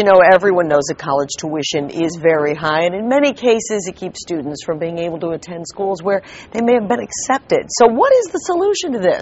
You know, everyone knows that college tuition is very high, and in many cases it keeps students from being able to attend schools where they may have been accepted. So what is the solution to this?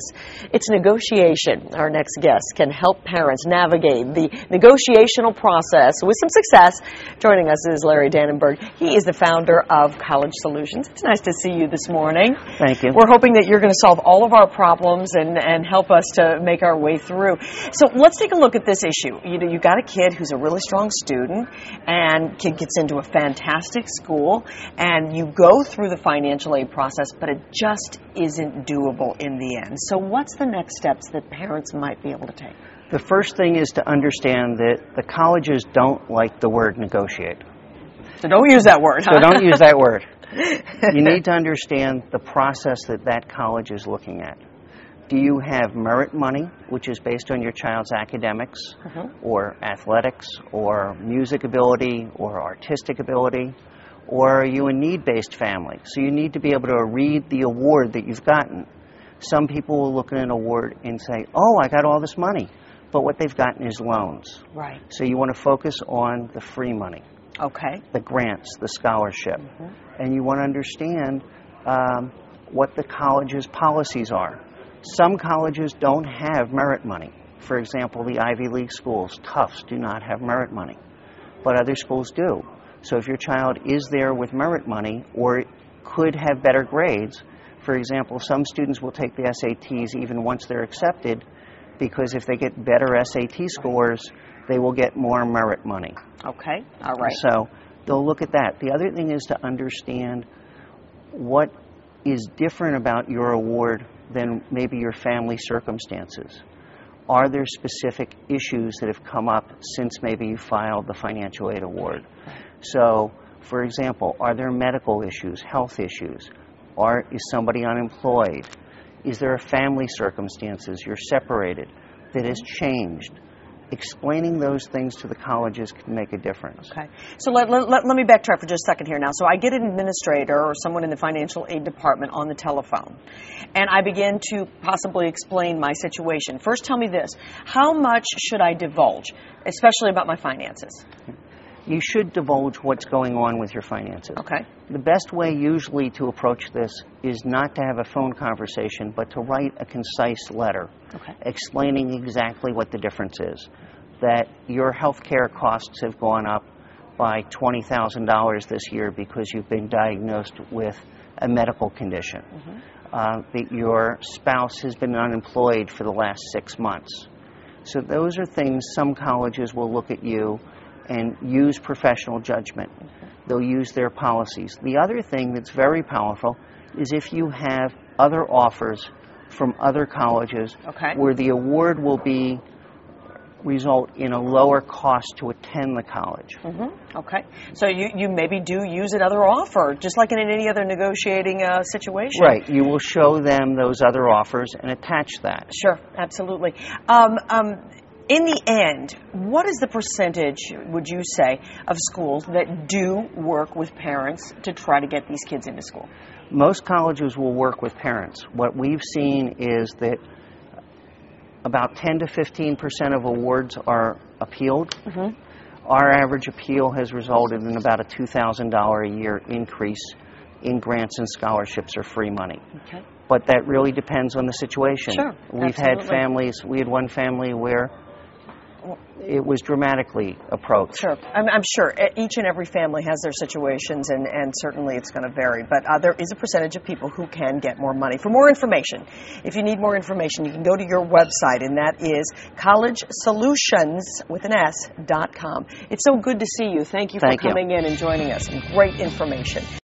It's negotiation. Our next guest can help parents navigate the negotiational process with some success. Joining us is Larry Dannenberg. He is the founder of College Solutions. It's nice to see you this morning. Thank you. We're hoping that you're going to solve all of our problems and help us to make our way through. So let's take a look at this issue. You got a kid who's a really strong student, and kid gets into a fantastic school, and you go through the financial aid process, but it just isn't doable in the end. So what's the next steps that parents might be able to take? The first thing is to understand that the colleges don't like the word negotiate. So don't use that word, huh? So don't use that word. You need to understand the process that college is looking at. Do you have merit money, which is based on your child's academics, or athletics, or music ability, or artistic ability? Or are you a need-based family? So you need to be able to read the award that you've gotten. Some people will look at an award and say, oh, I got all this money. But what they've gotten is loans. Right. So you want to focus on the free money. Okay. The grants, the scholarship. And you want to understand what the college's policies are. Some colleges don't have merit money. For example, the Ivy League schools, Tufts, do not have merit money, but other schools do. So if your child is there with merit money or could have better grades, for example, some students will take the SATs even once they're accepted, because if they get better SAT scores, they will get more merit money. Okay, all right. So they'll look at that. The other thing is to understand what is different about your award than maybe your family circumstances. Are there specific issues that have come up since maybe you filed the financial aid award? So, for example, are there medical issues, health issues? Is somebody unemployed? Is there a family circumstances, you're separated, that has changed? Explaining those things to the colleges can make a difference. Okay. So let me backtrack for just a second here now. So I get an administrator or someone in the financial aid department on the telephone, and I begin to possibly explain my situation. First, tell me this. How much should I divulge, especially about my finances? You should divulge what's going on with your finances. Okay. The best way usually to approach this is not to have a phone conversation, but to write a concise letter explaining exactly what the difference is. That your health care costs have gone up by $20,000 this year because you've been diagnosed with a medical condition. That your spouse has been unemployed for the last 6 months. So those are things some colleges will look at you and use professional judgment. They'll use their policies. The other thing that's very powerful is if you have other offers from other colleges where the award will result in a lower cost to attend the college. Okay. So you maybe do use another offer, just like in any other negotiating situation. Right. You will show them those other offers and attach that. Sure. Absolutely. In the end, what is the percentage, would you say, of schools that do work with parents to try to get these kids into school? Most colleges will work with parents. What we've seen is that about 10 to 15% of awards are appealed. Our average appeal has resulted in about a $2,000 a year increase in grants and scholarships or free money. But that really depends on the situation. Sure, We've had families, we had one family where it was dramatically approached. Sure. I'm sure each and every family has their situations, and certainly it's going to vary. But there is a percentage of people who can get more money. For more information, if you need more information, you can go to your website, and that is collegesolutions.com. It's so good to see you. Thank you for coming in and joining us. Great information.